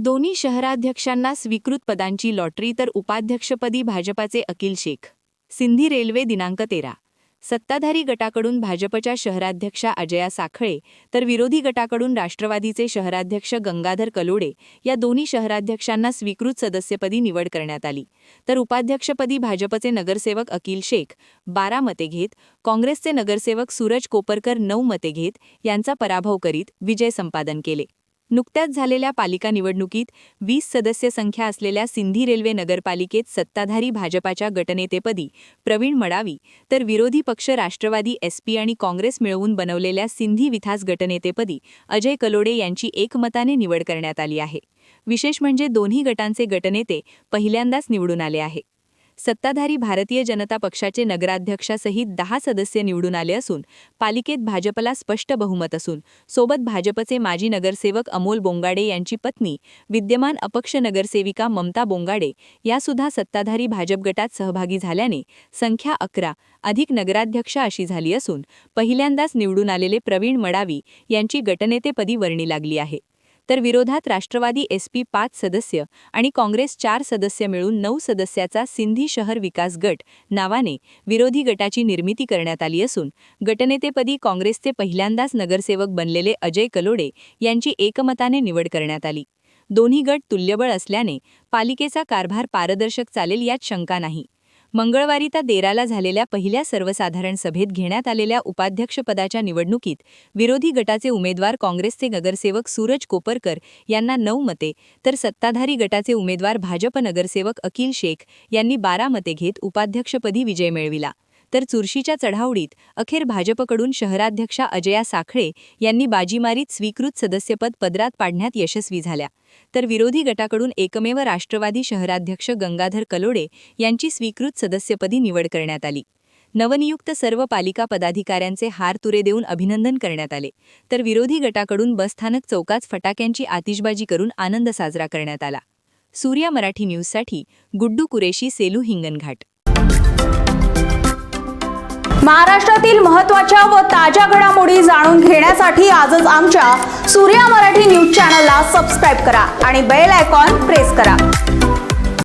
दोन्ही शहराध्यक्षांना स्वीकृत पदांची लॉटरी तर उपाध्यक्षपदी भाजपाचे अकील शेख. सिंधी रेल्वे दिनांक 13. सत्ताधारी गटाकडून भाजपच्या शहराध्यक्षा अजया साखळे तर विरोधी गटाकडून राष्ट्रवादीचे शहराध्यक्ष गंगाधर कलोडे या दोन्ही शहराध्यक्षांना स्वीकृत सदस्यपदी निवड करण्यात आली. तर उपाध्यक्षपदी भाजपचे नगरसेवक अकील शेख 12 मते घेत, काँग्रेसचे नगरसेवक सूरज कोपरकर 9 मते घेत यांचा पराभव करीत विजय संपादन केले. नुकत्याच झालेल्या पालिका निवडणुकीत 20 सदस्य संख्या असलेल्या सिंधी रेल्वे नगरपालिकेत सत्ताधारी भाजपाच्या गटनेतेपदी प्रवीण मडावी तर विरोधी पक्ष राष्ट्रवादी SP आणि काँग्रेस मिळवून बनवलेल्या सिंधी विकास गटनेतेपदी अजय कलोडे यांची एकमताने निवड करण्यात आली आहे. विशेष म्हणजे दोन्ही गटांचे गटनेते पहिल्यांदाच निवडून आले आहे. सत्ताधारी भारतीय जनता पक्षाचे नगराध्यक्षासहित 10 सदस्य निवडून आले असून पालिकेत भाजपला स्पष्ट बहुमत असून सोबत भाजपचे माजी नगरसेवक अमोल बोंगाडे यांची पत्नी विद्यमान अपक्ष नगरसेविका ममता बोंगाडे यासुद्धा सत्ताधारी भाजप गटात सहभागी झाल्याने संख्या 11 अधिक नगराध्यक्षा अशी झाली असून पहिल्यांदाच निवडून आलेले प्रवीण मडावी यांची गटनेतेपदी वर्णी लागली आहे. तर विरोधात राष्ट्रवादी SP 5 सदस्य आणि काँग्रेस 4 सदस्य मिळून 9 सदस्याचा सिंधी शहर विकास गट नावाने विरोधी गटाची निर्मिती करण्यात आली असून गटनेतेपदी काँग्रेसचे पहिल्यांदाच नगरसेवक बनलेले अजय कलोडे यांची एकमताने निवड करण्यात आली. दोन्ही गट तुल्यबळ असल्याने पालिकेचा कारभार पारदर्शक चालेल यात शंका नाही. मंगळवारी देराला झालेल्या पहिल्या सर्वसाधारण सभेत घेण्यात आलेल्या उपाध्यक्षपदाच्या निवडणुकीत विरोधी गटाचे उमेदवार काँग्रेसचे नगरसेवक सूरज कोपरकर यांना 9 मते तर सत्ताधारी गटाचे उमेदवार भाजप नगरसेवक अकील शेख यांनी 12 मते घेत उपाध्यक्षपदी विजय मिळविला. तर चुरशीच्या चढावडीत अखेर भाजपकडून शहराध्यक्षा अजया साखळे यांनी बाजी मारीत स्वीकृत सदस्यपद पदरात पाडण्यात यशस्वी झाल्या. तर विरोधी गटाकडून एकमेव राष्ट्रवादी शहराध्यक्ष गंगाधर कलोडे यांची स्वीकृत सदस्यपदी निवड करण्यात आली. नवनियुक्त सर्व पालिका पदाधिकाऱ्यांचे हार तुरे देऊन अभिनंदन करण्यात आले. तर विरोधी गटाकडून बसस्थानक चौकात फटाक्यांची आतिषबाजी करून आनंद साजरा करण्यात आला. सूर्या मराठी न्यूजसाठी गुड्डू कुरेशी, सेलू हिंगणघाट. महाराष्ट्रातील महत्त्वाच्या व ताज्या घडामोडी जाणून घेण्यासाठी आजच आमच्या सूर्या मराठी न्यूज चॅनलला सबस्क्राईब करा आणि बेल आयकॉन प्रेस करा.